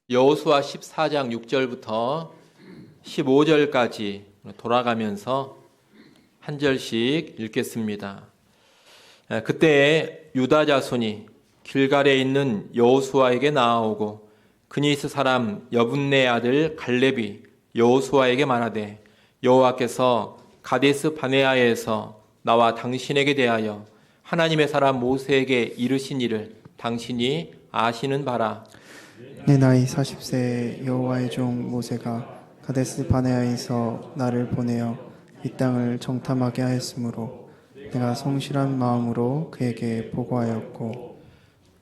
여호수아 14장 6절부터 15절까지 돌아가면서 한 절씩 읽겠습니다. 그때 유다 자손이 길갈에 있는 여호수아에게 나아오고 그니스 사람 여분네 아들 갈렙이 여호수아에게 말하되 여호와께서 가데스 바네아에서 나와 당신에게 대하여 하나님의 사람 모세에게 이르신 일을 당신이 아시는 바라. 내 나이 40세에 여호와의 종 모세가 가데스 바네아에서 나를 보내어 이 땅을 정탐하게 하였으므로 내가 성실한 마음으로 그에게 보고하였고,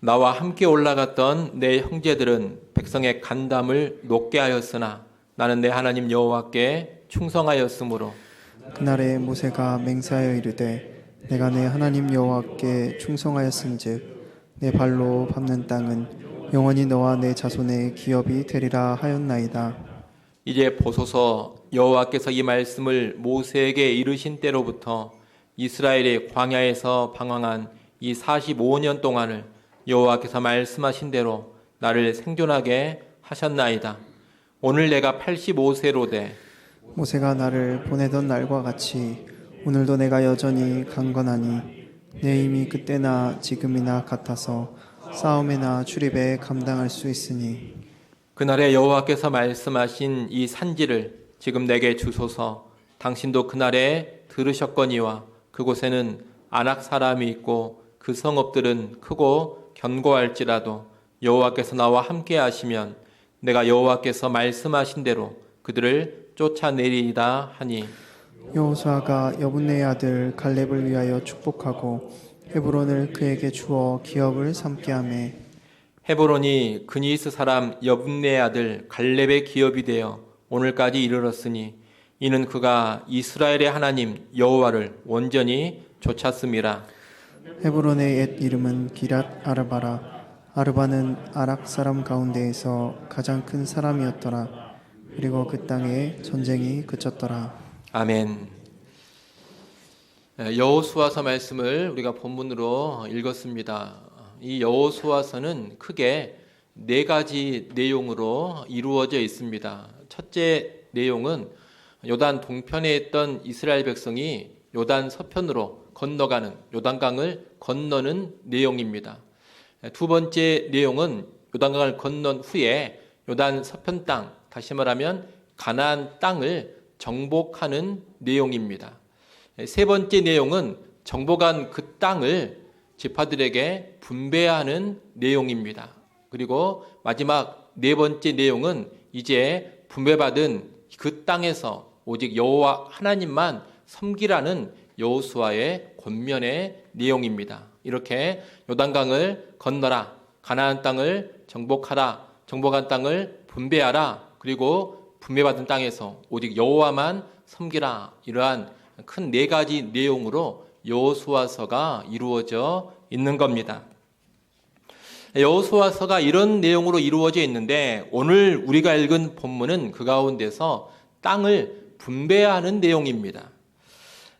나와 함께 올라갔던 내 형제들은 백성의 간담을 높게 하였으나 나는 내 하나님 여호와께 충성하였으므로 그날에 모세가 맹세하여 이르되 내가 내 하나님 여호와께 충성하였은즉 내 발로 밟는 땅은 영원히 너와 내 자손의 기업이 되리라 하였나이다. 이제 보소서, 여호와께서 이 말씀을 모세에게 이르신 때로부터 이스라엘의 광야에서 방황한 이 45년 동안을 여호와께서 말씀하신 대로 나를 생존하게 하셨나이다. 오늘 내가 85세로 돼 모세가 나를 보내던 날과 같이 오늘도 내가 여전히 강건하니 내 힘이 그때나 지금이나 같아서 싸움에나 출입에 감당할 수 있으니, 그날에 여호와께서 말씀하신 이 산지를 지금 내게 주소서. 당신도 그날에 들으셨거니와 그곳에는 아낙 사람이 있고 그 성읍들은 크고 견고할지라도 여호와께서 나와 함께 하시면 내가 여호와께서 말씀하신 대로 그들을 쫓아내리이다 하니, 여호수아가 여분네의 아들 갈렙을 위하여 축복하고 헤브론을 그에게 주어 기업을 삼게 하매, 헤브론이 그니스 사람 여분네 아들 갈렙의 기업이 되어 오늘까지 이르렀으니 이는 그가 이스라엘의 하나님 여호와를 온전히 쫓았음이라. 헤브론의 옛 이름은 기랏 아르바라. 아르바는 아락 사람 가운데에서 가장 큰 사람이었더라. 그리고 그 땅에 전쟁이 그쳤더라. 아멘. 여호수아서 말씀을 우리가 본문으로 읽었습니다. 이 여호수아서는 크게 네 가지 내용으로 이루어져 있습니다. 첫째 내용은 요단 동편에 있던 이스라엘 백성이 요단 서편으로 건너가는, 요단강을 건너는 내용입니다. 두 번째 내용은 요단강을 건넌 후에 요단 서편 땅, 다시 말하면 가나안 땅을 정복하는 내용입니다. 세 번째 내용은 정복한 그 땅을 지파들에게 분배하는 내용입니다. 그리고 마지막 네 번째 내용은 이제 분배받은 그 땅에서 오직 여호와 하나님만 섬기라는 여호수아의 권면의 내용입니다. 이렇게 요단강을 건너라, 가나안 땅을 정복하라, 정복한 땅을 분배하라, 그리고 분배받은 땅에서 오직 여호와만 섬기라, 이러한 큰 네 가지 내용으로 여호수아서가 이루어져 있는 겁니다. 여호수아서가 이런 내용으로 이루어져 있는데 오늘 우리가 읽은 본문은 그 가운데서 땅을 분배하는 내용입니다.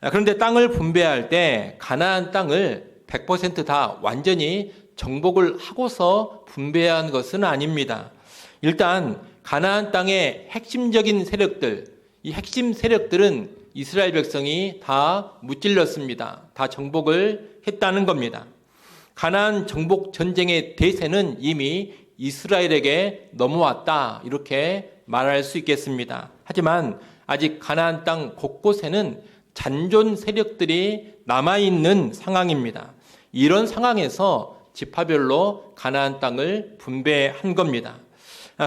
그런데 땅을 분배할 때 가나안 땅을 100% 다 완전히 정복을 하고서 분배한 것은 아닙니다. 일단 가나안 땅의 핵심적인 세력들, 이 핵심 세력들은 이스라엘 백성이 다 무찔렀습니다. 다 정복을 했다는 겁니다. 가나안 정복 전쟁의 대세는 이미 이스라엘에게 넘어왔다, 이렇게 말할 수 있겠습니다. 하지만 아직 가나안 땅 곳곳에는 잔존 세력들이 남아있는 상황입니다. 이런 상황에서 지파별로 가나안 땅을 분배한 겁니다.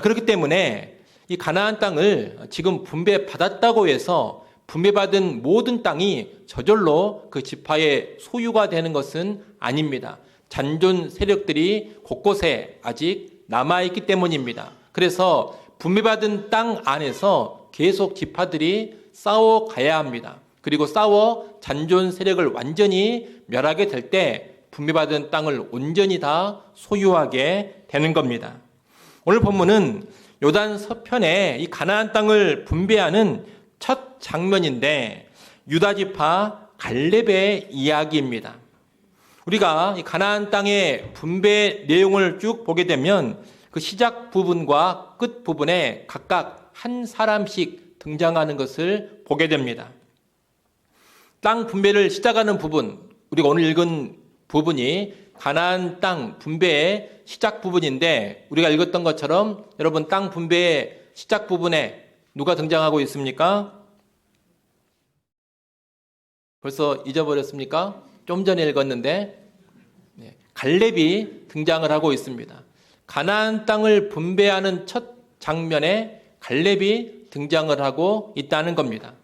그렇기 때문에 이 가나안 땅을 지금 분배받았다고 해서 분배받은 모든 땅이 저절로 그 지파의 소유가 되는 것은 아닙니다. 잔존 세력들이 곳곳에 아직 남아있기 때문입니다. 그래서 분배받은 땅 안에서 계속 지파들이 싸워가야 합니다. 그리고 싸워 잔존 세력을 완전히 멸하게 될 때 분배받은 땅을 온전히 다 소유하게 되는 겁니다. 오늘 본문은 요단 서편에 이 가나안 땅을 분배하는 첫 장면인데 유다 지파 갈렙의 이야기입니다. 우리가 이 가나안 땅의 분배 내용을 쭉 보게 되면 그 시작 부분과 끝 부분에 각각 한 사람씩 등장하는 것을 보게 됩니다. 땅 분배를 시작하는 부분, 우리가 오늘 읽은 부분이 가나안 땅 분배의 시작 부분인데, 우리가 읽었던 것처럼 여러분 땅 분배의 시작 부분에 누가 등장하고 있습니까? 벌써 잊어버렸습니까? 좀 전에 읽었는데 갈렙이 등장을 하고 있습니다. 가나안 땅을 분배하는 첫 장면에 갈렙이 등장을 하고 있다는 겁니다.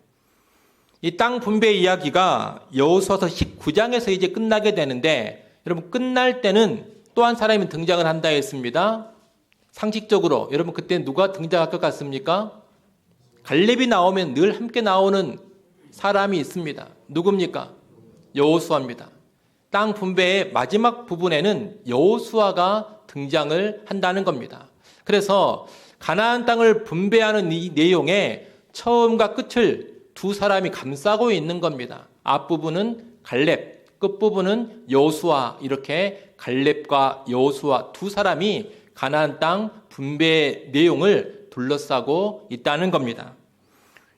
이 땅 분배 이야기가 여호수아서 19장에서 이제 끝나게 되는데, 여러분 끝날 때는 또 한 사람이 등장을 한다 했습니다. 상식적으로 여러분 그때 누가 등장할 것 같습니까? 갈렙이 나오면 늘 함께 나오는 사람이 있습니다. 누굽니까? 여호수아입니다. 땅 분배의 마지막 부분에는 여호수아가 등장을 한다는 겁니다. 그래서 가나안 땅을 분배하는 이 내용에 처음과 끝을 두 사람이 감싸고 있는 겁니다. 앞부분은 갈렙, 끝부분은 여호수아, 이렇게 갈렙과 여호수아 두 사람이 가나안 땅 분배의 내용을 둘러싸고 있다는 겁니다.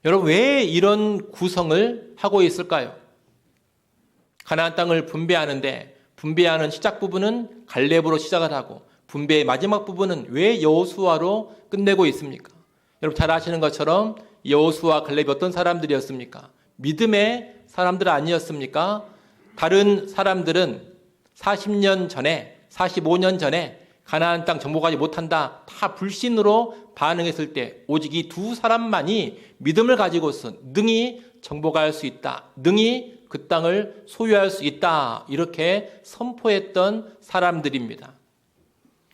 여러분 왜 이런 구성을 하고 있을까요? 가나안 땅을 분배하는데 분배하는 시작 부분은 갈렙으로 시작을 하고 분배의 마지막 부분은 왜 여호수아로 끝내고 있습니까? 여러분 잘 아시는 것처럼 여호수아 갈렙이 어떤 사람들이었습니까? 믿음의 사람들 아니었습니까? 다른 사람들은 40년 전에 45년 전에 가나안 땅 정복하지 못한다, 다 불신으로 반응했을 때 오직 이 두 사람만이 믿음을 가지고서 능히 정복할 수 있다, 능히 그 땅을 소유할 수 있다, 이렇게 선포했던 사람들입니다.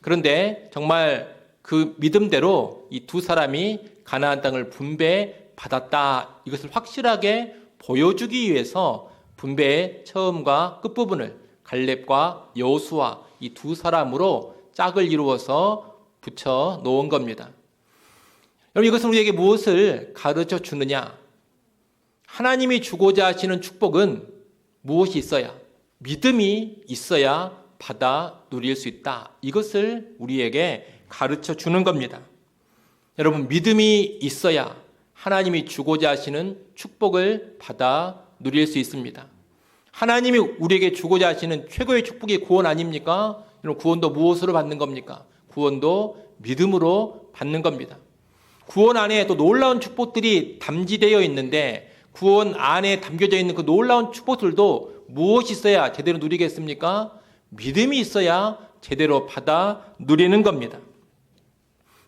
그런데 정말 그 믿음대로 이 두 사람이 가나안 땅을 분배받았다, 이것을 확실하게 보여주기 위해서 분배의 처음과 끝부분을 갈렙과 여호수아 이 두 사람으로 짝을 이루어서 붙여 놓은 겁니다. 여러분 이것은 우리에게 무엇을 가르쳐 주느냐? 하나님이 주고자 하시는 축복은 무엇이 있어야? 믿음이 있어야 받아 누릴 수 있다. 이것을 우리에게 가르쳐 주는 겁니다. 여러분 믿음이 있어야 하나님이 주고자 하시는 축복을 받아 누릴 수 있습니다. 하나님이 우리에게 주고자 하시는 최고의 축복이 구원 아닙니까? 여러분 구원도 무엇으로 받는 겁니까? 구원도 믿음으로 받는 겁니다. 구원 안에 또 놀라운 축복들이 담지되어 있는데, 구원 안에 담겨져 있는 그 놀라운 축복들도 무엇이 있어야 제대로 누리겠습니까? 믿음이 있어야 제대로 받아 누리는 겁니다.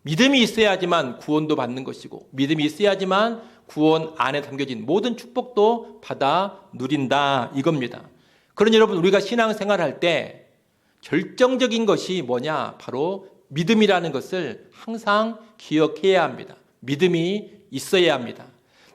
믿음이 있어야지만 구원도 받는 것이고, 믿음이 있어야지만 구원 안에 담겨진 모든 축복도 받아 누린다, 이겁니다. 그러니 여러분 우리가 신앙생활할 때 결정적인 것이 뭐냐? 바로 믿음이라는 것을 항상 기억해야 합니다. 믿음이 있어야 합니다.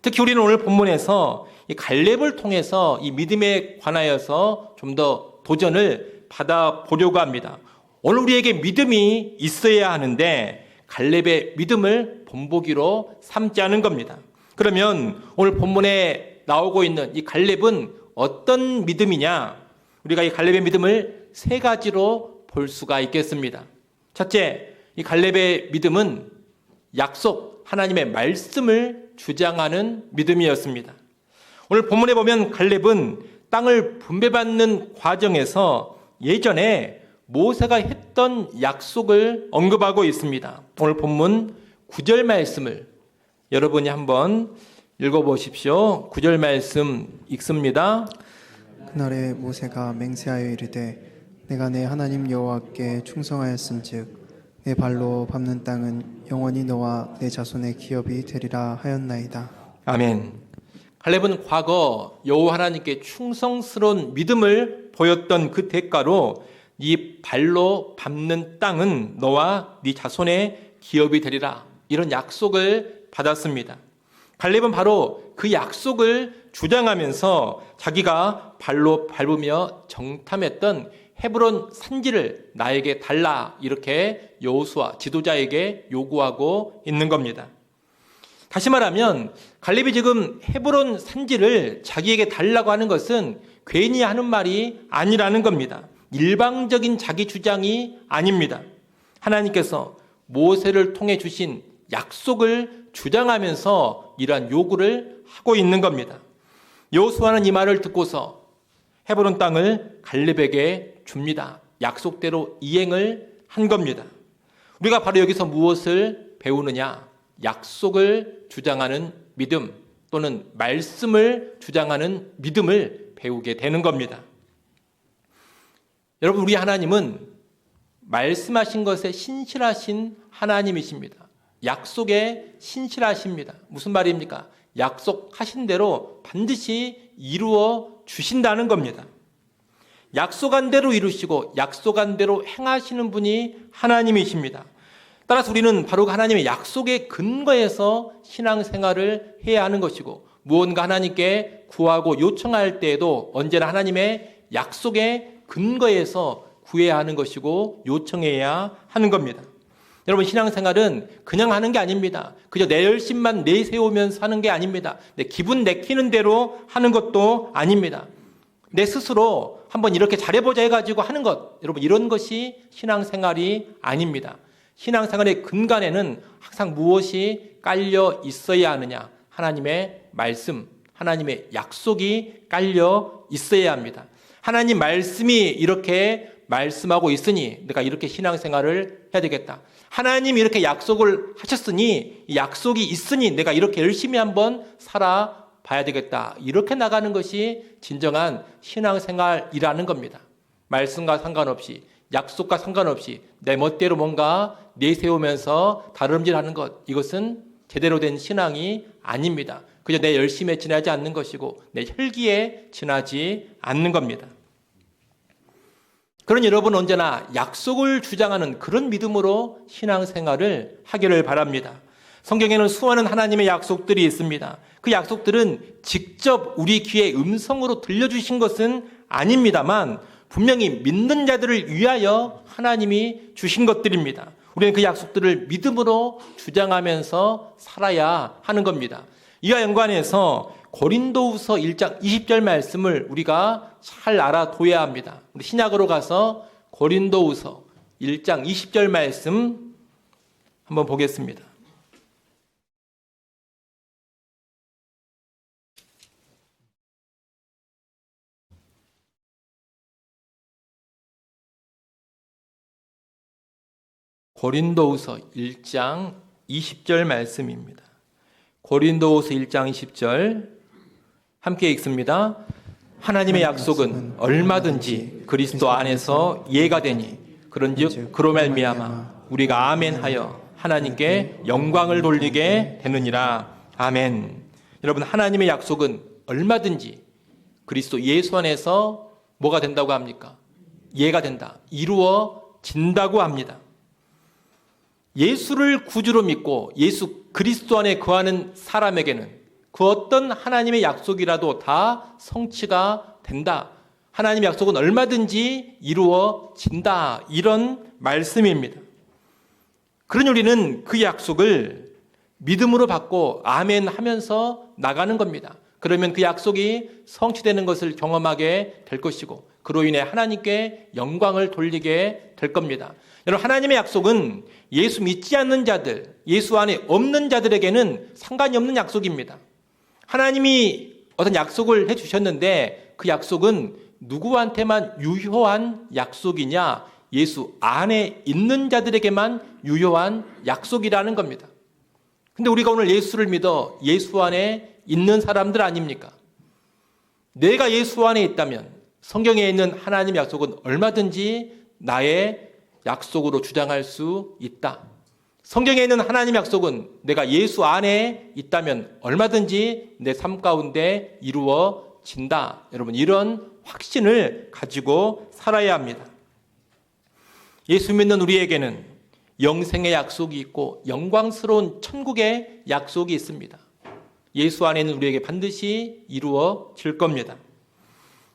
특히 우리는 오늘 본문에서 이 갈렙을 통해서 이 믿음에 관하여서 좀 더 도전을 받아보려고 합니다. 오늘 우리에게 믿음이 있어야 하는데 갈렙의 믿음을 본보기로 삼지 않은 겁니다. 그러면 오늘 본문에 나오고 있는 이 갈렙은 어떤 믿음이냐? 우리가 이 갈렙의 믿음을 세 가지로 볼 수가 있겠습니다. 첫째, 이 갈렙의 믿음은 약속, 하나님의 말씀을 주장하는 믿음이었습니다. 오늘 본문에 보면 갈렙은 땅을 분배받는 과정에서 예전에 모세가 했던 약속을 언급하고 있습니다. 오늘 본문 9절 말씀을 여러분이 한번 읽어보십시오. 9절 말씀 읽습니다. 그날에 모세가 맹세하여 이르되 내가 내 하나님 여호와께 충성하였은즉 내 발로 밟는 땅은 영원히 너와 내 자손의 기업이 되리라 하였나이다. 아멘. 갈렙은 과거 여호와 하나님께 충성스러운 믿음을 보였던 그 대가로 네 발로 밟는 땅은 너와 네 자손의 기업이 되리라, 이런 약속을 받았습니다. 갈렙은 바로 그 약속을 주장하면서 자기가 발로 밟으며 정탐했던 헤브론 산지를 나에게 달라, 이렇게 여호수아 지도자에게 요구하고 있는 겁니다. 다시 말하면 갈렙이 지금 헤브론 산지를 자기에게 달라고 하는 것은 괜히 하는 말이 아니라는 겁니다. 일방적인 자기 주장이 아닙니다. 하나님께서 모세를 통해 주신 약속을 주장하면서 이러한 요구를 하고 있는 겁니다. 여호수아는 이 말을 듣고서 헤브론 땅을 갈렙에게 줍니다. 약속대로 이행을 한 겁니다. 우리가 바로 여기서 무엇을 배우느냐? 약속을 주장하는 믿음 또는 말씀을 주장하는 믿음을 배우게 되는 겁니다. 여러분, 우리 하나님은 말씀하신 것에 신실하신 하나님이십니다. 약속에 신실하십니다. 무슨 말입니까? 약속하신 대로 반드시 이루어 주신다는 겁니다. 약속한 대로 이루시고 약속한 대로 행하시는 분이 하나님이십니다. 따라서 우리는 바로 하나님의 약속의 근거에서 신앙생활을 해야 하는 것이고, 무언가 하나님께 구하고 요청할 때에도 언제나 하나님의 약속의 근거에서 구해야 하는 것이고 요청해야 하는 겁니다. 여러분, 신앙생활은 그냥 하는 게 아닙니다. 그저 내 열심만 내세우면서 하는 게 아닙니다. 내 기분 내키는 대로 하는 것도 아닙니다. 내 스스로 한번 이렇게 잘해보자 해가지고 하는 것, 여러분, 이런 것이 신앙생활이 아닙니다. 신앙생활의 근간에는 항상 무엇이 깔려 있어야 하느냐? 하나님의 말씀, 하나님의 약속이 깔려 있어야 합니다. 하나님 말씀이 이렇게 말씀하고 있으니 내가 이렇게 신앙생활을 해야 되겠다. 하나님이 이렇게 약속을 하셨으니, 이 약속이 있으니 내가 이렇게 열심히 한번 살아봐야 되겠다. 이렇게 나가는 것이 진정한 신앙생활이라는 겁니다. 말씀과 상관없이, 약속과 상관없이 내 멋대로 뭔가 내세우면서 다름질하는 것, 이것은 제대로 된 신앙이 아닙니다. 그저 내 열심에 지나지 않는 것이고 내 혈기에 지나지 않는 겁니다. 그런 여러분, 언제나 약속을 주장하는 그런 믿음으로 신앙생활을 하기를 바랍니다. 성경에는 수많은 하나님의 약속들이 있습니다. 그 약속들은 직접 우리 귀에 음성으로 들려주신 것은 아닙니다만 분명히 믿는 자들을 위하여 하나님이 주신 것들입니다. 우리는 그 약속들을 믿음으로 주장하면서 살아야 하는 겁니다. 이와 연관해서 고린도후서 1장 20절 말씀을 우리가 잘 알아둬야 합니다. 우리 신약으로 가서 고린도후서 1장 20절 말씀 한번 보겠습니다. 고린도후서 1장 20절 말씀입니다. 고린도후서 1장 20절 함께 읽습니다. 하나님의 약속은 얼마든지 그리스도 안에서 예가 되니 그런즉 그로 말미암아 우리가 아멘하여 하나님께 영광을 돌리게 되느니라. 아멘. 여러분, 하나님의 약속은 얼마든지 그리스도 예수 안에서 뭐가 된다고 합니까? 예가 된다. 이루어진다고 합니다. 예수를 구주로 믿고 예수 그리스도 안에 거하는 사람에게는 그 어떤 하나님의 약속이라도 다 성취가 된다. 하나님의 약속은 얼마든지 이루어진다. 이런 말씀입니다. 그러니 우리는 그 약속을 믿음으로 받고 아멘 하면서 나가는 겁니다. 그러면 그 약속이 성취되는 것을 경험하게 될 것이고 그로 인해 하나님께 영광을 돌리게 될 겁니다. 여러분, 하나님의 약속은 예수 믿지 않는 자들, 예수 안에 없는 자들에게는 상관이 없는 약속입니다. 하나님이 어떤 약속을 해주셨는데 그 약속은 누구한테만 유효한 약속이냐? 예수 안에 있는 자들에게만 유효한 약속이라는 겁니다. 근데 우리가 오늘 예수를 믿어 예수 안에 있는 사람들 아닙니까? 내가 예수 안에 있다면 성경에 있는 하나님의 약속은 얼마든지 나의 약속으로 주장할 수 있다. 성경에 있는 하나님 약속은 내가 예수 안에 있다면 얼마든지 내 삶 가운데 이루어진다. 여러분, 이런 확신을 가지고 살아야 합니다. 예수 믿는 우리에게는 영생의 약속이 있고 영광스러운 천국의 약속이 있습니다. 예수 안에 있는 우리에게 반드시 이루어질 겁니다.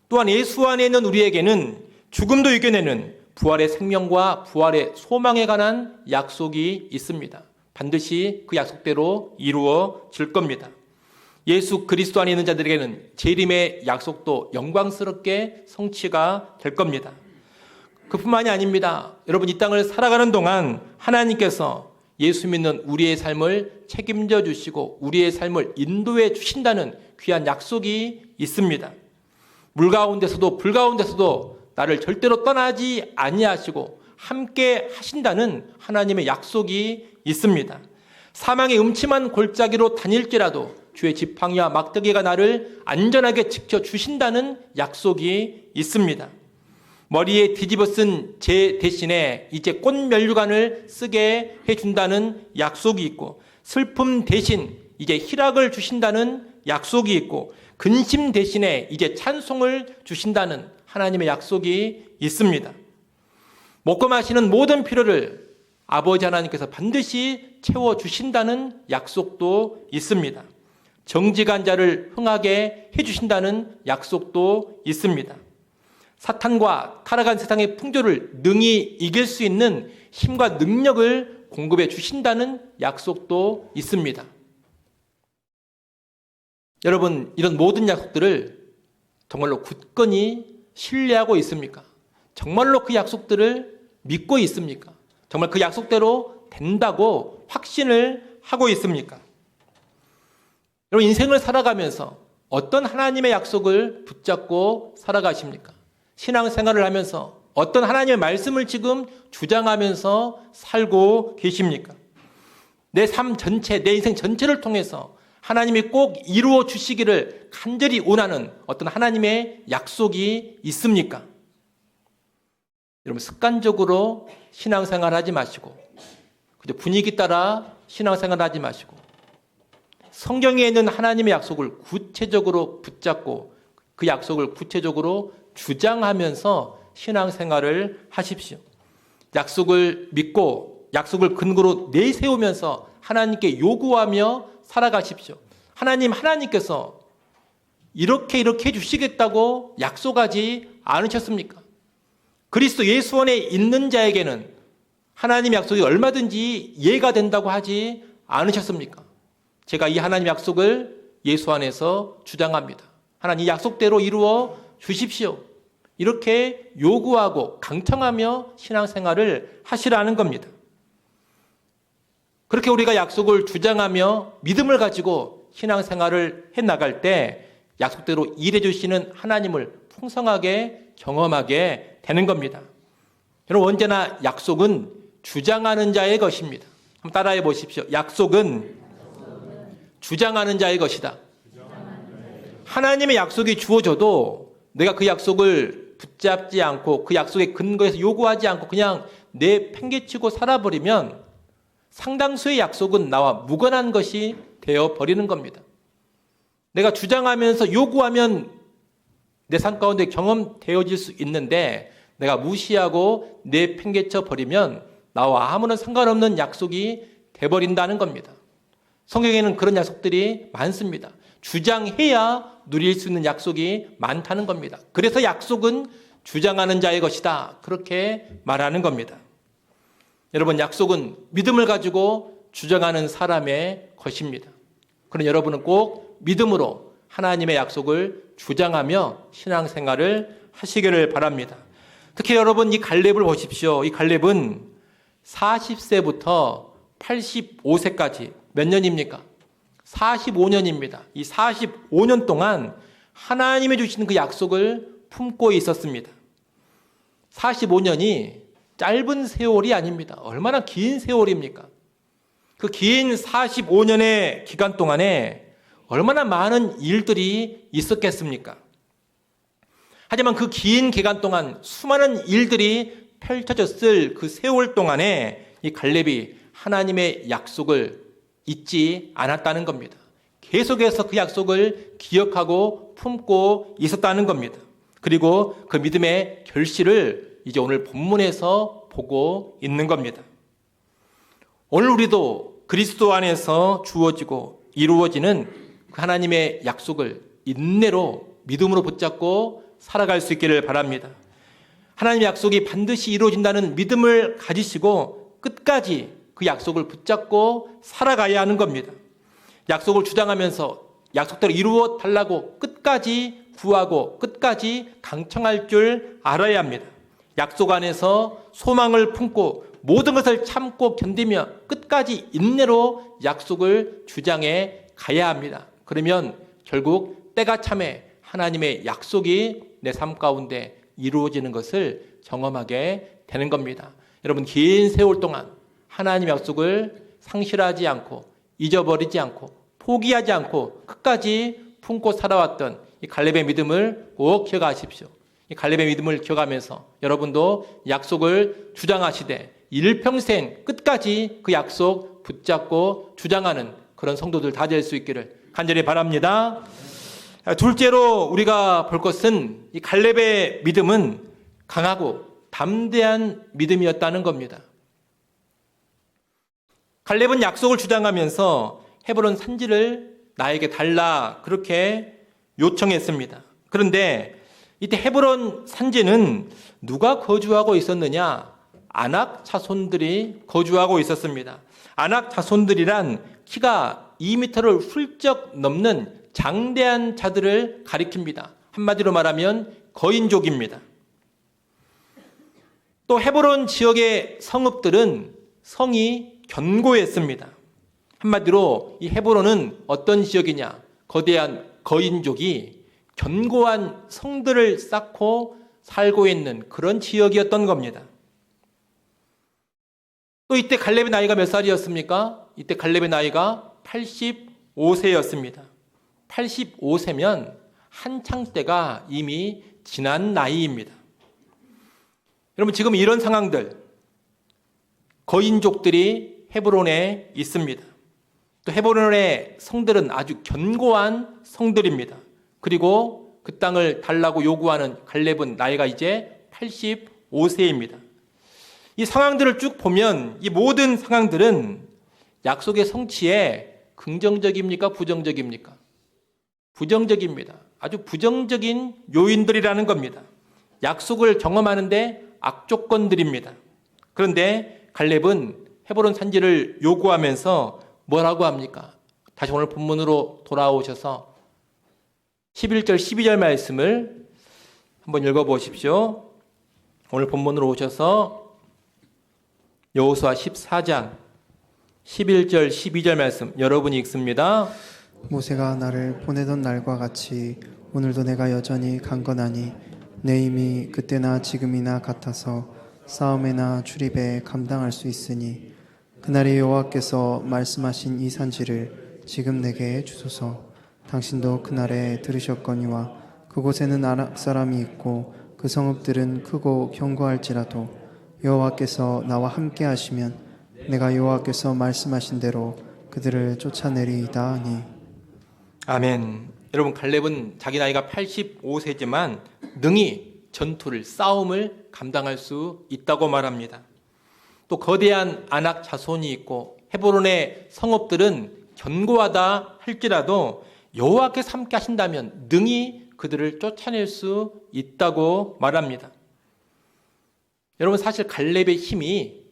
또한 예수 안에 있는 우리에게는 죽음도 이겨내는 부활의 생명과 부활의 소망에 관한 약속이 있습니다. 반드시 그 약속대로 이루어질 겁니다. 예수 그리스도 안에 있는 자들에게는 재림의 약속도 영광스럽게 성취가 될 겁니다. 그뿐만이 아닙니다. 여러분, 이 땅을 살아가는 동안 하나님께서 예수 믿는 우리의 삶을 책임져 주시고 우리의 삶을 인도해 주신다는 귀한 약속이 있습니다. 물 가운데서도 불 가운데서도 나를 절대로 떠나지 아니하시고 함께 하신다는 하나님의 약속이 있습니다. 사망의 음침한 골짜기로 다닐지라도 주의 지팡이와 막대기가 나를 안전하게 지켜주신다는 약속이 있습니다. 머리에 뒤집어 쓴 제 대신에 이제 꽃면류관을 쓰게 해준다는 약속이 있고, 슬픔 대신 이제 희락을 주신다는 약속이 있고, 근심 대신에 이제 찬송을 주신다는 하나님의 약속이 있습니다. 먹고 마시는 모든 필요를 아버지 하나님께서 반드시 채워주신다는 약속도 있습니다. 정직한 자를 흥하게 해주신다는 약속도 있습니다. 사탄과 타락한 세상의 풍조를 능히 이길 수 있는 힘과 능력을 공급해 주신다는 약속도 있습니다. 여러분, 이런 모든 약속들을 정말로 굳건히 신뢰하고 있습니까? 정말로 그 약속들을 믿고 있습니까? 정말 그 약속대로 된다고 확신을 하고 있습니까? 여러분, 인생을 살아가면서 어떤 하나님의 약속을 붙잡고 살아가십니까? 신앙생활을 하면서 어떤 하나님의 말씀을 지금 주장하면서 살고 계십니까? 내 삶 전체, 내 인생 전체를 통해서 하나님이 꼭 이루어 주시기를 간절히 원하는 어떤 하나님의 약속이 있습니까? 여러분, 습관적으로 신앙생활 하지 마시고, 그저 분위기 따라 신앙생활 하지 마시고, 성경에 있는 하나님의 약속을 구체적으로 붙잡고 그 약속을 구체적으로 주장하면서 신앙생활을 하십시오. 약속을 믿고 약속을 근거로 내세우면서 하나님께 요구하며 살아가십시오. 하나님께서 이렇게 해주시겠다고 약속하지 않으셨습니까? 그리스도 예수 안에 있는 자에게는 하나님의 약속이 얼마든지 이해가 된다고 하지 않으셨습니까? 제가 이 하나님의 약속을 예수 안에서 주장합니다. 하나님, 이 약속대로 이루어 주십시오. 이렇게 요구하고 강청하며 신앙생활을 하시라는 겁니다. 그렇게 우리가 약속을 주장하며 믿음을 가지고 신앙생활을 해나갈 때 약속대로 일해 주시는 하나님을 풍성하게 경험하게 되는 겁니다. 여러분, 언제나 약속은 주장하는 자의 것입니다. 한번 따라해 보십시오. 약속은 주장하는 자의 것이다. 하나님의 약속이 주어져도 내가 그 약속을 붙잡지 않고 그 약속의 근거에서 요구하지 않고 그냥 내팽개치고 살아버리면 상당수의 약속은 나와 무관한 것이 되어버리는 겁니다. 내가 주장하면서 요구하면 내 삶 가운데 경험되어질 수 있는데 내가 무시하고 내팽개쳐 버리면 나와 아무런 상관없는 약속이 돼버린다는 겁니다. 성경에는 그런 약속들이 많습니다. 주장해야 누릴 수 있는 약속이 많다는 겁니다. 그래서 약속은 주장하는 자의 것이다. 그렇게 말하는 겁니다. 여러분, 약속은 믿음을 가지고 주장하는 사람의 것입니다. 그럼 여러분은 꼭 믿음으로 하나님의 약속을 주장하며 신앙생활을 하시기를 바랍니다. 특히 여러분, 이 갈렙을 보십시오. 이 갈렙은 40세부터 85세까지 몇 년입니까? 45년입니다. 이 45년 동안 하나님이 주신 그 약속을 품고 있었습니다. 45년이 짧은 세월이 아닙니다. 얼마나 긴 세월입니까? 그 긴 45년의 기간 동안에 얼마나 많은 일들이 있었겠습니까? 하지만 그 긴 기간 동안 수많은 일들이 펼쳐졌을 그 세월 동안에 이 갈렙이 하나님의 약속을 잊지 않았다는 겁니다. 계속해서 그 약속을 기억하고 품고 있었다는 겁니다. 그리고 그 믿음의 결실을 이제 오늘 본문에서 보고 있는 겁니다. 오늘 우리도 그리스도 안에서 주어지고 이루어지는 그 하나님의 약속을 인내로 믿음으로 붙잡고 살아갈 수 있기를 바랍니다. 하나님의 약속이 반드시 이루어진다는 믿음을 가지시고 끝까지 그 약속을 붙잡고 살아가야 하는 겁니다. 약속을 주장하면서 약속대로 이루어 달라고 끝까지 구하고 끝까지 강청할 줄 알아야 합니다. 약속 안에서 소망을 품고 모든 것을 참고 견디며 끝까지 인내로 약속을 주장해 가야 합니다. 그러면 결국 때가 참에 하나님의 약속이 내 삶 가운데 이루어지는 것을 경험하게 되는 겁니다. 여러분, 긴 세월 동안 하나님의 약속을 상실하지 않고 잊어버리지 않고 포기하지 않고 끝까지 품고 살아왔던 이 갈렙의 믿음을 꼭 기억하십시오. 이 갈렙의 믿음을 기억하면서 여러분도 약속을 주장하시되 일평생 끝까지 그 약속 붙잡고 주장하는 그런 성도들 다 될 수 있기를 간절히 바랍니다. 둘째로 우리가 볼 것은 이 갈렙의 믿음은 강하고 담대한 믿음이었다는 겁니다. 갈렙은 약속을 주장하면서 헤브론 산지를 나에게 달라 그렇게 요청했습니다. 그런데 이때 헤브론 산지는 누가 거주하고 있었느냐? 아낙 자손들이 거주하고 있었습니다. 아낙 자손들이란 키가 2m를 훌쩍 넘는 장대한 자들을 가리킵니다. 한마디로 말하면 거인족입니다. 또 헤브론 지역의 성읍들은 성이 견고했습니다. 한마디로 이 헤브론은 어떤 지역이냐? 거대한 거인족이 견고한 성들을 쌓고 살고 있는 그런 지역이었던 겁니다. 또 이때 갈렙의 나이가 몇 살이었습니까? 이때 갈렙의 나이가 85세였습니다. 85세면 한창 때가 이미 지난 나이입니다. 여러분, 지금 이런 상황들, 거인족들이 헤브론에 있습니다. 또 헤브론의 성들은 아주 견고한 성들입니다. 그리고 그 땅을 달라고 요구하는 갈렙은 나이가 이제 85세입니다. 이 상황들을 쭉 보면 이 모든 상황들은 약속의 성취에 긍정적입니까? 부정적입니까? 부정적입니다. 아주 부정적인 요인들이라는 겁니다. 약속을 경험하는데 악조건들입니다. 그런데 갈렙은 헤브론 산지를 요구하면서 뭐라고 합니까? 다시 오늘 본문으로 돌아오셔서 11절 12절 말씀을 한번 읽어보십시오. 오늘 본문으로 오셔서 여호수아 14장 11절 12절 말씀 여러분이 읽습니다. 모세가 나를 보내던 날과 같이 오늘도 내가 여전히 강건하니 내 힘이 그때나 지금이나 같아서 싸움에나 출입에 감당할 수 있으니 그날이 여호와께서 말씀하신 이 산지를 지금 내게 주소서. 당신도 그날에 들으셨거니와 그곳에는 아낙 사람이 있고 그 성읍들은 크고 견고할지라도 여호와께서 나와 함께 하시면 내가 여호와께서 말씀하신 대로 그들을 쫓아내리이다 하니. 아멘. 여러분, 갈렙은 자기 나이가 85세지만 능히 전투를, 싸움을 감당할 수 있다고 말합니다. 또 거대한 아낙 자손이 있고 헤브론의 성읍들은 견고하다 할지라도 여호와께서 함께 하신다면 능히 그들을 쫓아낼 수 있다고 말합니다. 여러분, 사실 갈렙의 힘이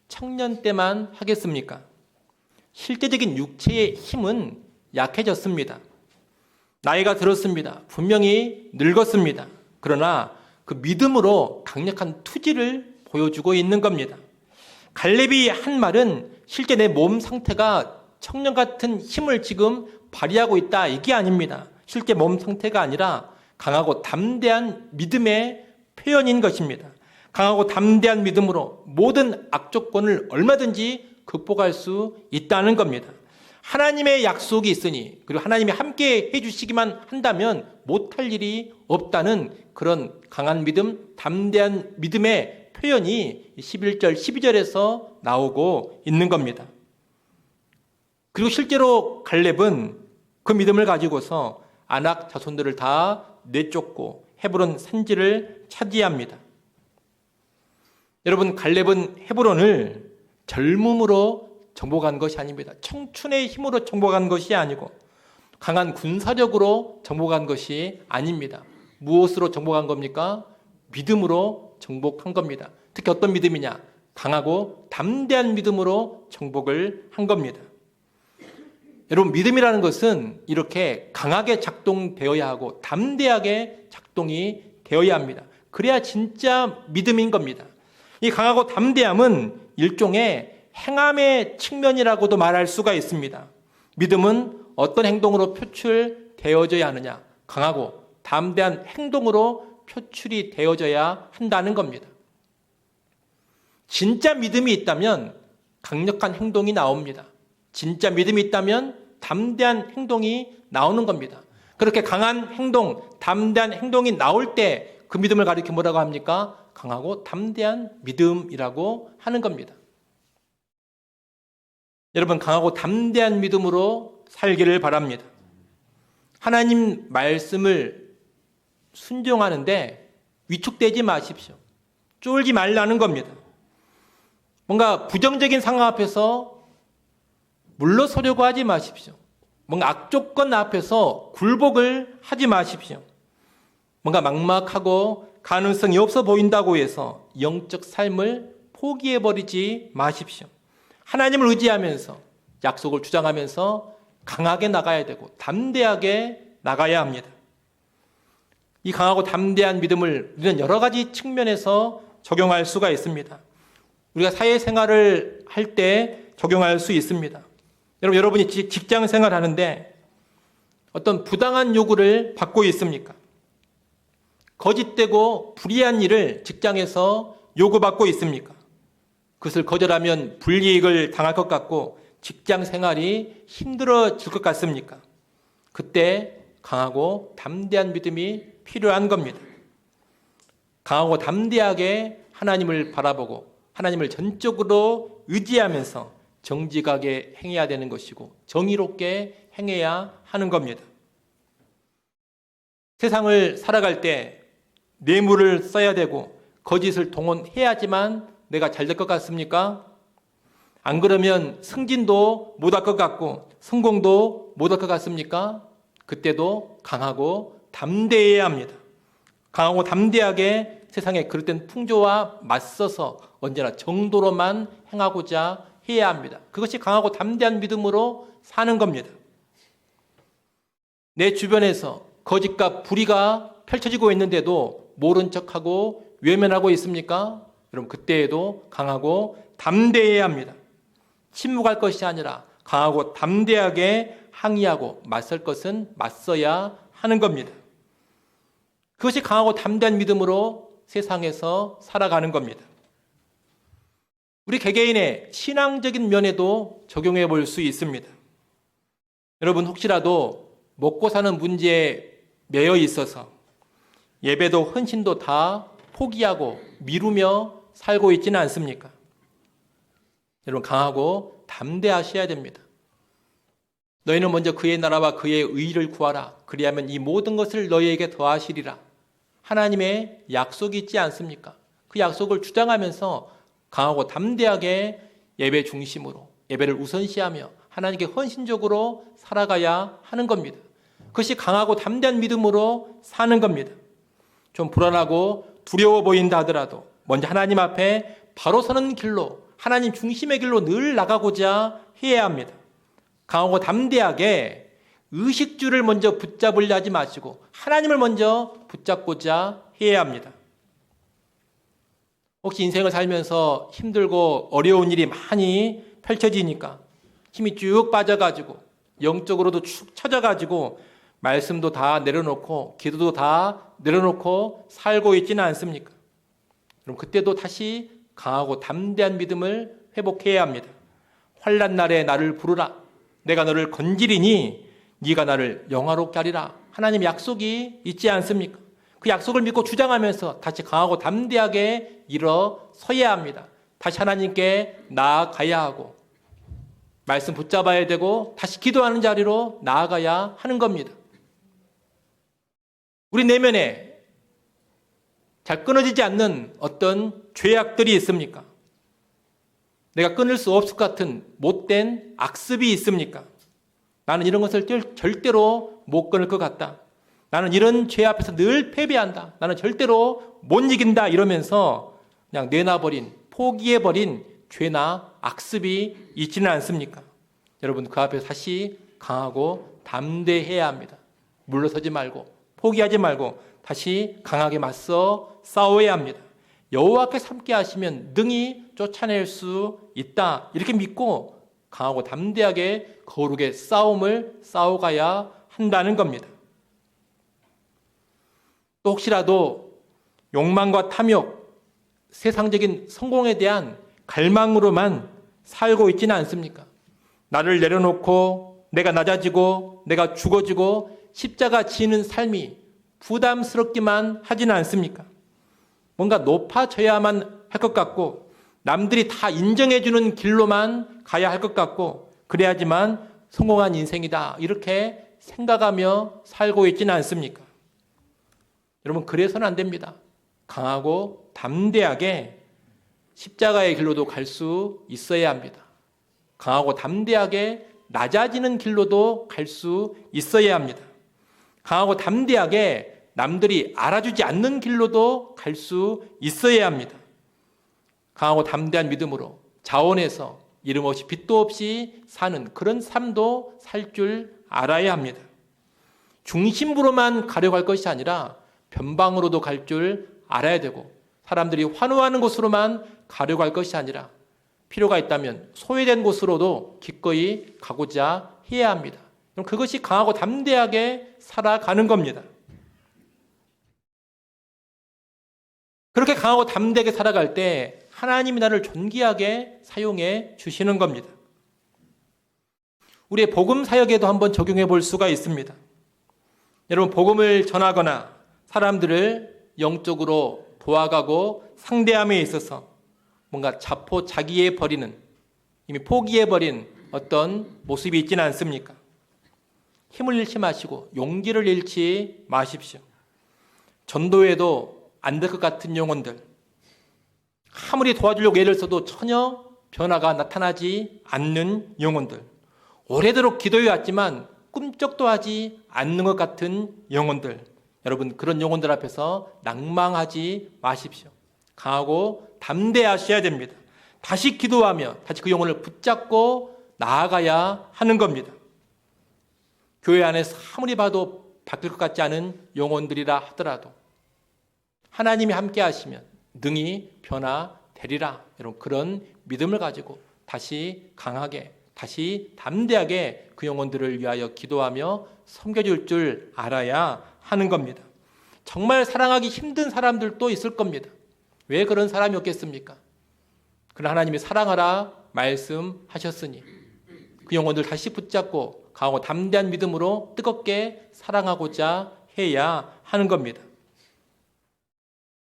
청년 때만 하겠습니까? 실제적인 육체의 힘은 약해졌습니다. 나이가 들었습니다. 분명히 늙었습니다. 그러나 그 믿음으로 강력한 투지를 보여주고 있는 겁니다. 갈렙이 한 말은 실제 내 몸 상태가 청년 같은 힘을 지금 발휘하고 있다, 이게 아닙니다. 실제 몸 상태가 아니라 강하고 담대한 믿음의 표현인 것입니다. 강하고 담대한 믿음으로 모든 악조건을 얼마든지 극복할 수 있다는 겁니다. 하나님의 약속이 있으니, 그리고 하나님이 함께 해주시기만 한다면 못할 일이 없다는 그런 강한 믿음, 담대한 믿음의 표현이 11절, 12절에서 나오고 있는 겁니다. 그리고 실제로 갈렙은 그 믿음을 가지고서 아낙 자손들을 다 내쫓고 헤브론 산지를 차지합니다. 여러분, 갈렙은 헤브론을 젊음으로 정복한 것이 아닙니다. 청춘의 힘으로 정복한 것이 아니고 강한 군사력으로 정복한 것이 아닙니다. 무엇으로 정복한 겁니까? 믿음으로 정복한 겁니다. 특히 어떤 믿음이냐? 강하고 담대한 믿음으로 정복을 한 겁니다. 여러분, 믿음이라는 것은 이렇게 강하게 작동되어야 하고 담대하게 작동이 되어야 합니다. 그래야 진짜 믿음인 겁니다. 이 강하고 담대함은 일종의 행함의 측면이라고도 말할 수가 있습니다. 믿음은 어떤 행동으로 표출되어져야 하느냐? 강하고 담대한 행동으로 표출이 되어져야 한다는 겁니다. 진짜 믿음이 있다면 강력한 행동이 나옵니다. 진짜 믿음이 있다면 담대한 행동이 나오는 겁니다. 그렇게 강한 행동, 담대한 행동이 나올 때 그 믿음을 가리켜 뭐라고 합니까? 강하고 담대한 믿음이라고 하는 겁니다. 여러분, 강하고 담대한 믿음으로 살기를 바랍니다. 하나님 말씀을 순종하는데 위축되지 마십시오. 쫄지 말라는 겁니다. 뭔가 부정적인 상황 앞에서 물러서려고 하지 마십시오. 뭔가 악조건 앞에서 굴복을 하지 마십시오. 뭔가 막막하고 가능성이 없어 보인다고 해서 영적 삶을 포기해버리지 마십시오. 하나님을 의지하면서 약속을 주장하면서 강하게 나가야 되고 담대하게 나가야 합니다. 이 강하고 담대한 믿음을 우리는 여러 가지 측면에서 적용할 수가 있습니다. 우리가 사회생활을 할 때 적용할 수 있습니다. 여러분이 직장 생활하는데 어떤 부당한 요구를 받고 있습니까? 거짓되고 불이한 일을 직장에서 요구받고 있습니까? 그것을 거절하면 불이익을 당할 것 같고 직장 생활이 힘들어질 것 같습니까? 그때 강하고 담대한 믿음이 필요한 겁니다. 강하고 담대하게 하나님을 바라보고 하나님을 전적으로 의지하면서 정직하게 행해야 되는 것이고 정의롭게 행해야 하는 겁니다. 세상을 살아갈 때 뇌물을 써야 되고 거짓을 동원해야지만 내가 잘 될 것 같습니까? 안 그러면 승진도 못할 것 같고 성공도 못할 것 같습니까? 그때도 강하고 담대해야 합니다. 강하고 담대하게 세상의 그릇된 풍조와 맞서서 언제나 정도로만 행하고자 해야 합니다. 그것이 강하고 담대한 믿음으로 사는 겁니다. 내 주변에서 거짓과 불의가 펼쳐지고 있는데도 모른 척하고 외면하고 있습니까? 여러분, 그때에도 강하고 담대해야 합니다. 침묵할 것이 아니라 강하고 담대하게 항의하고 맞설 것은 맞서야 하는 겁니다. 그것이 강하고 담대한 믿음으로 세상에서 살아가는 겁니다. 우리 개개인의 신앙적인 면에도 적용해 볼 수 있습니다. 여러분, 혹시라도 먹고 사는 문제에 매여 있어서 예배도 헌신도 다 포기하고 미루며 살고 있지는 않습니까? 여러분, 강하고 담대하셔야 됩니다. 너희는 먼저 그의 나라와 그의 의를 구하라. 그리하면 이 모든 것을 너희에게 더하시리라. 하나님의 약속이 있지 않습니까? 그 약속을 주장하면서 강하고 담대하게 예배 중심으로 예배를 우선시하며 하나님께 헌신적으로 살아가야 하는 겁니다. 그것이 강하고 담대한 믿음으로 사는 겁니다. 좀 불안하고 두려워 보인다 하더라도 먼저 하나님 앞에 바로 서는 길로, 하나님 중심의 길로 늘 나가고자 해야 합니다. 강하고 담대하게 의식주를 먼저 붙잡으려 하지 마시고 하나님을 먼저 붙잡고자 해야 합니다. 혹시 인생을 살면서 힘들고 어려운 일이 많이 펼쳐지니까 힘이 쭉 빠져가지고 영적으로도 축 처져가지고 말씀도 다 내려놓고 기도도 다 내려놓고 살고 있지는 않습니까? 그럼 그때도 다시 강하고 담대한 믿음을 회복해야 합니다. 환난 날에 나를 부르라. 내가 너를 건지리니 네가 나를 영화롭게 하리라. 하나님 약속이 있지 않습니까? 그 약속을 믿고 주장하면서 다시 강하고 담대하게 일어서야 합니다. 다시 하나님께 나아가야 하고 말씀 붙잡아야 되고 다시 기도하는 자리로 나아가야 하는 겁니다. 우리 내면에 잘 끊어지지 않는 어떤 죄악들이 있습니까? 내가 끊을 수 없을 것 같은 못된 악습이 있습니까? 나는 이런 것을 절대로 못 끊을 것 같다. 나는 이런 죄 앞에서 늘 패배한다. 나는 절대로 못 이긴다. 이러면서 그냥 내놔버린, 포기해버린 죄나 악습이 있지는 않습니까? 여러분, 그 앞에 다시 강하고 담대해야 합니다. 물러서지 말고 포기하지 말고 다시 강하게 맞서 싸워야 합니다. 여호와께서 함께 하시면 능히 쫓아낼 수 있다. 이렇게 믿고 강하고 담대하게 거룩의 싸움을 싸워가야 한다는 겁니다. 또 혹시라도 욕망과 탐욕, 세상적인 성공에 대한 갈망으로만 살고 있지는 않습니까? 나를 내려놓고 내가 낮아지고 내가 죽어지고 십자가 지는 삶이 부담스럽기만 하지는 않습니까? 뭔가 높아져야만 할 것 같고 남들이 다 인정해주는 길로만 가야 할 것 같고 그래야지만 성공한 인생이다 이렇게 생각하며 살고 있지는 않습니까? 여러분 그래서는 안 됩니다. 강하고 담대하게 십자가의 길로도 갈 수 있어야 합니다. 강하고 담대하게 낮아지는 길로도 갈 수 있어야 합니다. 강하고 담대하게 남들이 알아주지 않는 길로도 갈 수 있어야 합니다. 강하고 담대한 믿음으로 자원해서 이름 없이 빚도 없이 사는 그런 삶도 살 줄 알아야 합니다. 중심부로만 가려고 할 것이 아니라 변방으로도 갈 줄 알아야 되고 사람들이 환호하는 곳으로만 가려고 할 것이 아니라 필요가 있다면 소외된 곳으로도 기꺼이 가고자 해야 합니다. 그럼 그것이 강하고 담대하게 살아가는 겁니다. 그렇게 강하고 담대하게 살아갈 때 하나님이 나를 존귀하게 사용해 주시는 겁니다. 우리의 복음 사역에도 한번 적용해 볼 수가 있습니다. 여러분 복음을 전하거나 사람들을 영적으로 도와가고 상대함에 있어서 뭔가 자포자기해 버리는 이미 포기해 버린 어떤 모습이 있지는 않습니까? 힘을 잃지 마시고 용기를 잃지 마십시오. 전도에도 안 될 것 같은 영혼들 아무리 도와주려고 애를 써도 전혀 변화가 나타나지 않는 영혼들 오래도록 기도해 왔지만 꿈쩍도 하지 않는 것 같은 영혼들 여러분 그런 영혼들 앞에서 낭망하지 마십시오. 강하고 담대하셔야 됩니다. 다시 기도하며 다시 그 영혼을 붙잡고 나아가야 하는 겁니다. 교회 안에서 아무리 봐도 바뀔 것 같지 않은 영혼들이라 하더라도 하나님이 함께 하시면 능히 변화되리라. 여러분 그런 믿음을 가지고 다시 강하게 다시 담대하게 그 영혼들을 위하여 기도하며 섬겨줄 줄 알아야 하는 겁니다. 정말 사랑하기 힘든 사람들도 있을 겁니다. 왜 그런 사람이 없겠습니까? 그러나 하나님이 사랑하라 말씀하셨으니 그 영혼들 다시 붙잡고 강하고 담대한 믿음으로 뜨겁게 사랑하고자 해야 하는 겁니다.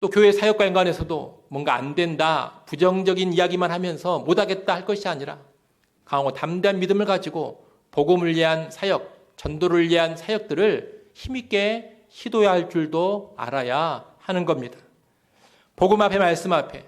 또 교회 사역과 연관해서도 뭔가 안 된다, 부정적인 이야기만 하면서 못하겠다 할 것이 아니라 강하고 담대한 믿음을 가지고 복음을 위한 사역, 전도를 위한 사역들을 힘있게 시도해야 할 줄도 알아야 하는 겁니다. 복음 앞에 말씀 앞에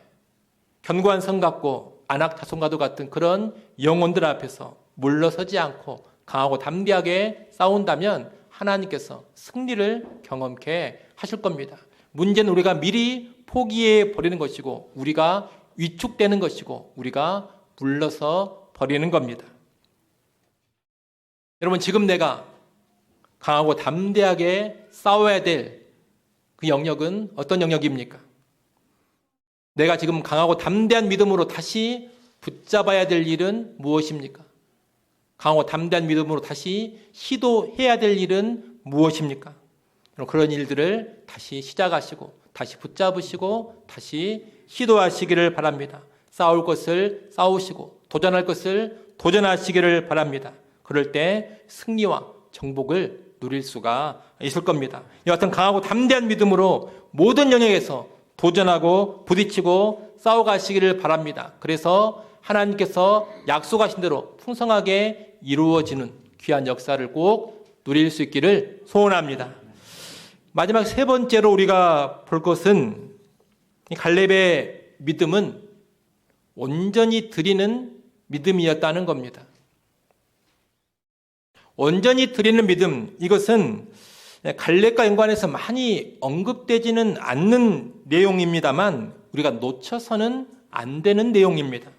견고한 성 같고 안악자손과도 같은 그런 영혼들 앞에서 물러서지 않고 강하고 담대하게 싸운다면 하나님께서 승리를 경험케 하실 겁니다. 문제는 우리가 미리 포기해 버리는 것이고 우리가 위축되는 것이고 우리가 물러서 버리는 겁니다. 여러분 지금 내가 강하고 담대하게 싸워야 될 그 영역은 어떤 영역입니까? 내가 지금 강하고 담대한 믿음으로 다시 붙잡아야 될 일은 무엇입니까? 강하고 담대한 믿음으로 다시 시도해야 될 일은 무엇입니까? 그런 일들을 다시 시작하시고 다시 붙잡으시고 다시 시도하시기를 바랍니다. 싸울 것을 싸우시고 도전할 것을 도전하시기를 바랍니다. 그럴 때 승리와 정복을 누릴 수가 있을 겁니다. 여하튼 강하고 담대한 믿음으로 모든 영역에서 도전하고 부딪히고 싸워가시기를 바랍니다. 그래서 하나님께서 약속하신 대로 풍성하게 이루어지는 귀한 역사를 꼭 누릴 수 있기를 소원합니다. 마지막 세 번째로 우리가 볼 것은 갈렙의 믿음은 온전히 드리는 믿음이었다는 겁니다. 온전히 드리는 믿음, 이것은 갈렙과 연관해서 많이 언급되지는 않는 내용입니다만 우리가 놓쳐서는 안 되는 내용입니다.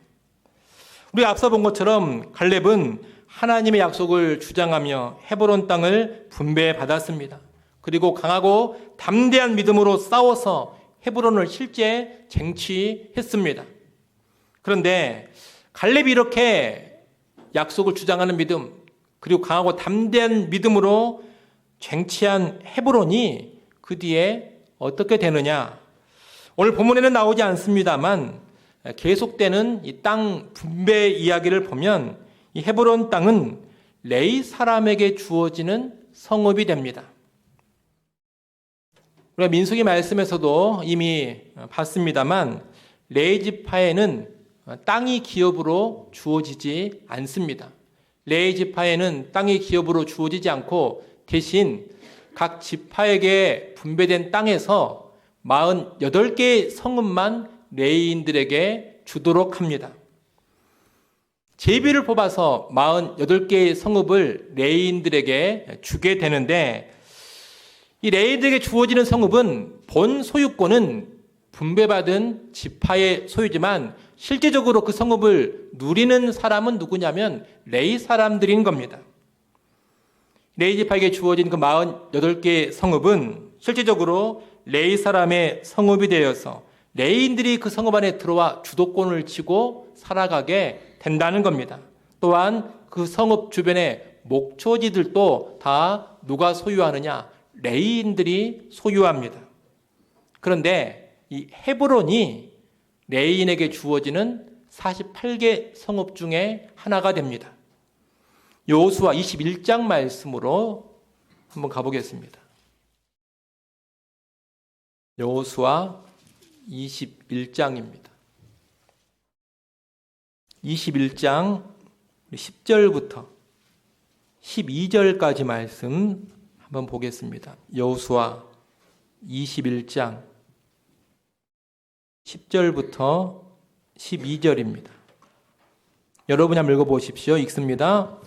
우리가 앞서 본 것처럼 갈렙은 하나님의 약속을 주장하며 헤브론 땅을 분배받았습니다. 그리고 강하고 담대한 믿음으로 싸워서 헤브론을 실제 쟁취했습니다. 그런데 갈렙이 이렇게 약속을 주장하는 믿음, 그리고 강하고 담대한 믿음으로 쟁취한 헤브론이 그 뒤에 어떻게 되느냐? 오늘 본문에는 나오지 않습니다만 계속되는 이 땅 분배 이야기를 보면 이 헤브론 땅은 레위 사람에게 주어지는 성읍이 됩니다. 우리가 민수기 말씀에서도 이미 봤습니다만 레위 지파에는 땅이 기업으로 주어지지 않습니다. 레위 지파에는 땅이 기업으로 주어지지 않고 대신 각 지파에게 분배된 땅에서 48개의 성읍만 레위인들에게 주도록 합니다. 제비를 뽑아서 48개의 성읍을 레위인들에게 주게 되는데 이 레위인들에게 주어지는 성읍은 본 소유권은 분배받은 지파의 소유지만 실제적으로 그 성읍을 누리는 사람은 누구냐면 레위 사람들인 겁니다. 레위 지파에게 주어진 그 48개의 성읍은 실제적으로 레위 사람의 성읍이 되어서 레위인들이 그 성읍 안에 들어와 주도권을 쥐고 살아가게 된다는 겁니다. 또한 그 성읍 주변의 목초지들도 다 누가 소유하느냐? 레위인들이 소유합니다. 그런데 이 헤브론이 레위인에게 주어지는 48개 성읍 중에 하나가 됩니다. 여호수아 21장 말씀으로 한번 가보겠습니다. 여호수아 21장입니다. 21장 10절부터 12절까지 말씀 한번 보겠습니다. 여호수아 21장 10절부터 12절입니다. 여러분이 한번 읽어보십시오. 읽습니다.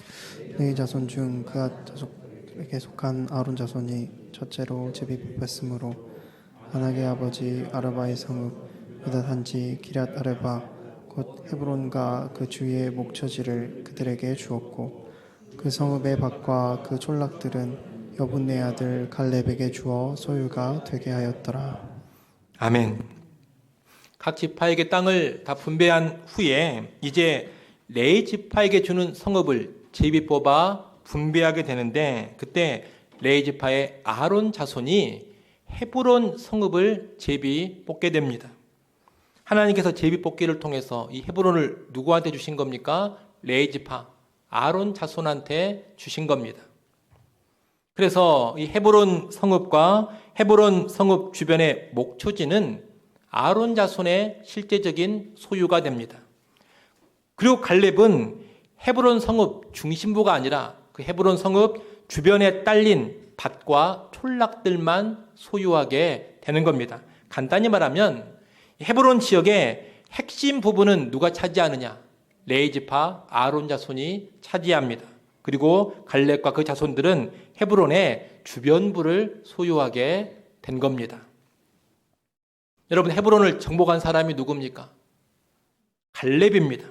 네 자손 중 그앗 자손에게 속한 아론 자손이 첫째로 제비 뽑혔으므로 아낙의 아버지 아르바의 성읍 유다 산지 기럇 아르바 곧 헤브론과 그 주위의 목처지를 그들에게 주었고 그 성읍의 밭과 그 촌락들은 여분네 아들 갈렙에게 주어 소유가 되게 하였더라. 아멘. 각 지파에게 땅을 다 분배한 후에 이제 레위 지파에게 주는 성읍을 제비 뽑아 분배하게 되는데 그때 레위 지파의 아론 자손이 헤브론 성읍을 제비 뽑게 됩니다. 하나님께서 제비 뽑기를 통해서 이 헤브론을 누구한테 주신 겁니까? 레위 지파 아론 자손한테 주신 겁니다. 그래서 이 헤브론 성읍과 헤브론 성읍 주변의 목초지는 아론 자손의 실제적인 소유가 됩니다. 그리고 갈렙은 헤브론 성읍 중심부가 아니라 그 헤브론 성읍 주변에 딸린 밭과 촌락들만 소유하게 되는 겁니다. 간단히 말하면 헤브론 지역의 핵심 부분은 누가 차지하느냐? 레위 지파 아론 자손이 차지합니다. 그리고 갈렙과 그 자손들은 헤브론의 주변부를 소유하게 된 겁니다. 여러분, 헤브론을 정복한 사람이 누굽니까? 갈렙입니다.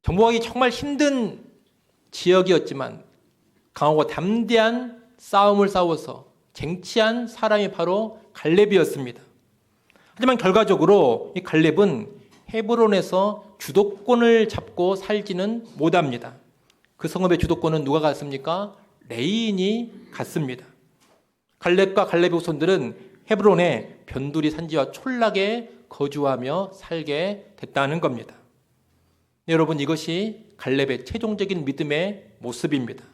정복하기 정말 힘든 지역이었지만 강하고 담대한 싸움을 싸워서 쟁취한 사람이 바로 갈렙이었습니다. 하지만 결과적으로 이 갈렙은 헤브론에서 주도권을 잡고 살지는 못합니다. 그 성읍의 주도권은 누가 갖습니까? 레위인이 갖습니다. 갈렙과 갈렙의 후손들은 헤브론의 변두리 산지와 촌락에 거주하며 살게 됐다는 겁니다. 여러분, 이것이 갈렙의 최종적인 믿음의 모습입니다.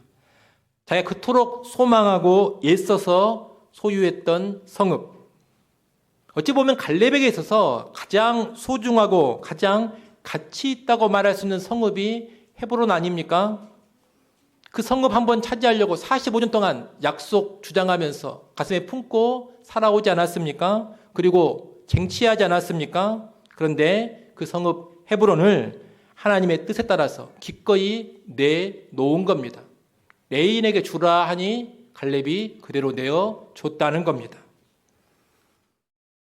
자기가 그토록 소망하고 애써서 소유했던 성읍, 어찌 보면 갈렙에게 있어서 가장 소중하고 가장 가치 있다고 말할 수 있는 성읍이 헤브론 아닙니까? 그 성읍 한번 차지하려고 45년 동안 약속 주장하면서 가슴에 품고 살아오지 않았습니까? 그리고 쟁취하지 않았습니까? 그런데 그 성읍 헤브론을 하나님의 뜻에 따라서 기꺼이 내놓은 겁니다. 레위인에게 주라 하니 갈렙이 그대로 내어 줬다는 겁니다.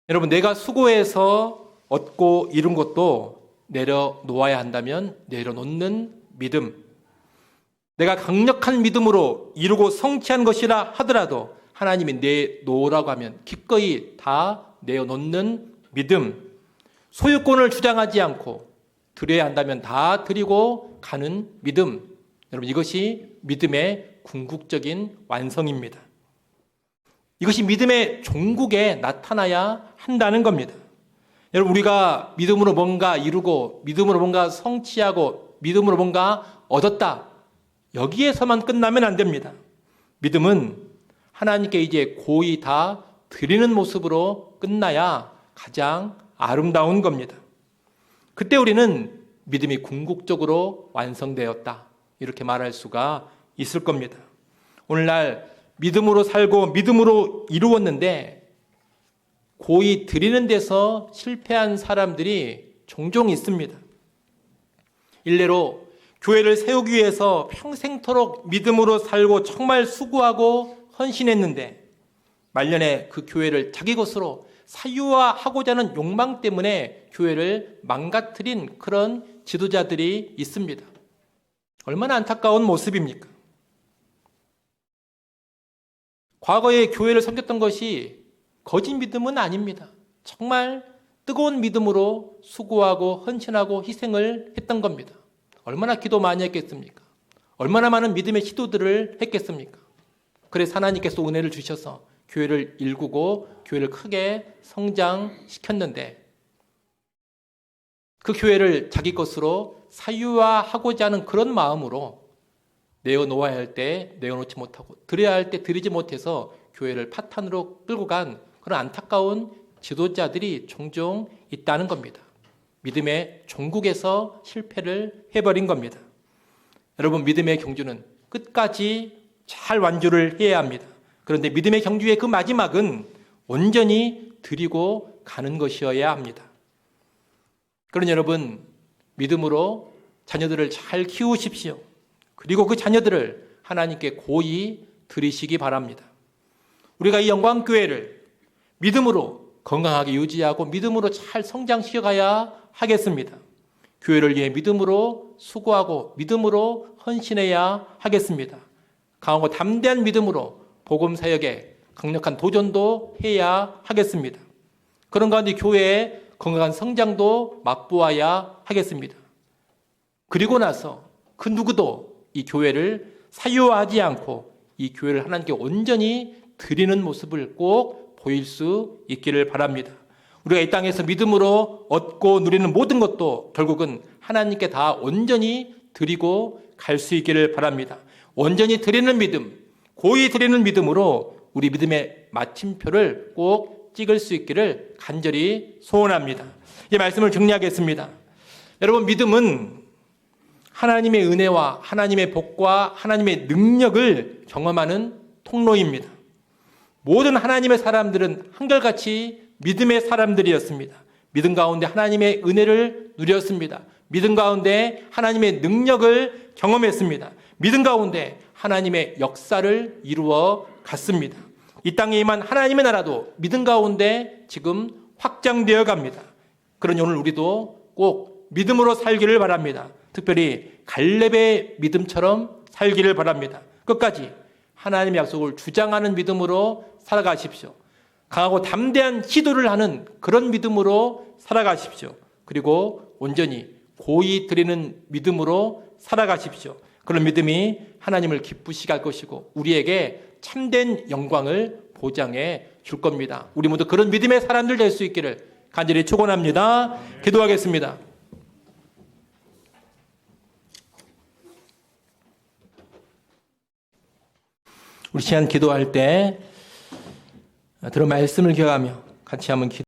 여러분, 내가 수고해서 얻고 이룬 것도 내려놓아야 한다면 내려놓는 믿음, 내가 강력한 믿음으로 이루고 성취한 것이라 하더라도 하나님이 내놓으라고 하면 기꺼이 다 내어놓는 믿음, 소유권을 주장하지 않고 드려야 한다면 다 드리고 가는 믿음. 여러분, 이것이 믿음의 궁극적인 완성입니다. 이것이 믿음의 종국에 나타나야 한다는 겁니다. 여러분, 우리가 믿음으로 뭔가 이루고 믿음으로 뭔가 성취하고 믿음으로 뭔가 얻었다, 여기에서만 끝나면 안 됩니다. 믿음은 하나님께 이제 고이 다 드리는 모습으로 끝나야 가장 아름다운 겁니다. 그때 우리는 믿음이 궁극적으로 완성되었다, 이렇게 말할 수가 있을 겁니다. 오늘날 믿음으로 살고 믿음으로 이루었는데 고이 드리는 데서 실패한 사람들이 종종 있습니다. 일례로 교회를 세우기 위해서 평생토록 믿음으로 살고 정말 수고하고 헌신했는데 말년에 그 교회를 자기 것으로 사유화하고자 하는 욕망 때문에 교회를 망가뜨린 그런 지도자들이 있습니다. 얼마나 안타까운 모습입니까? 과거에 교회를 섬겼던 것이 거짓 믿음은 아닙니다. 정말 뜨거운 믿음으로 수고하고 헌신하고 희생을 했던 겁니다. 얼마나 기도 많이 했겠습니까? 얼마나 많은 믿음의 시도들을 했겠습니까? 그래서 하나님께서 은혜를 주셔서 교회를 일구고 교회를 크게 성장시켰는데 그 교회를 자기 것으로 사유화하고자 하는 그런 마음으로 내어놓아야 할 때 내어놓지 못하고 드려야 할 때 드리지 못해서 교회를 파탄으로 끌고 간 그런 안타까운 지도자들이 종종 있다는 겁니다. 믿음의 종국에서 실패를 해버린 겁니다. 여러분, 믿음의 경주는 끝까지 잘 완주를 해야 합니다. 그런데 믿음의 경주의 그 마지막은 온전히 드리고 가는 것이어야 합니다. 그러니 여러분, 믿음으로 자녀들을 잘 키우십시오. 그리고 그 자녀들을 하나님께 고이 드리시기 바랍니다. 우리가 이 영광교회를 믿음으로 건강하게 유지하고 믿음으로 잘 성장시켜가야 하겠습니다. 교회를 위해 믿음으로 수고하고 믿음으로 헌신해야 하겠습니다. 강하고 담대한 믿음으로 복음사역에 강력한 도전도 해야 하겠습니다. 그런 가운데 교회의 건강한 성장도 맛보아야 하겠습니다. 그리고 나서 그 누구도 이 교회를 사유화하지 않고 이 교회를 하나님께 온전히 드리는 모습을 꼭 보일 수 있기를 바랍니다. 우리가 이 땅에서 믿음으로 얻고 누리는 모든 것도 결국은 하나님께 다 온전히 드리고 갈 수 있기를 바랍니다. 온전히 드리는 믿음, 고이 드리는 믿음으로 우리 믿음의 마침표를 꼭 찍을 수 있기를 간절히 소원합니다. 이 말씀을 정리하겠습니다. 여러분, 믿음은 하나님의 은혜와 하나님의 복과 하나님의 능력을 경험하는 통로입니다. 모든 하나님의 사람들은 한결같이 믿음의 사람들이었습니다. 믿음 가운데 하나님의 은혜를 누렸습니다. 믿음 가운데 하나님의 능력을 경험했습니다. 믿음 가운데 하나님의 역사를 이루어 갔습니다. 이 땅에 임한 하나님의 나라도 믿음 가운데 지금 확장되어 갑니다. 그러니 오늘 우리도 꼭 믿음으로 살기를 바랍니다. 특별히 갈렙의 믿음처럼 살기를 바랍니다. 끝까지 하나님의 약속을 주장하는 믿음으로 살아가십시오. 강하고 담대한 기도를 하는 그런 믿음으로 살아가십시오. 그리고 온전히 고이 드리는 믿음으로 살아가십시오. 그런 믿음이 하나님을 기쁘시게 할 것이고 우리에게 참된 영광을 보장해 줄 겁니다. 우리 모두 그런 믿음의 사람들 될 수 있기를 간절히 축원합니다. 기도하겠습니다. 우리 시간 기도할 때 들은 말씀을 기억하며 같이 한번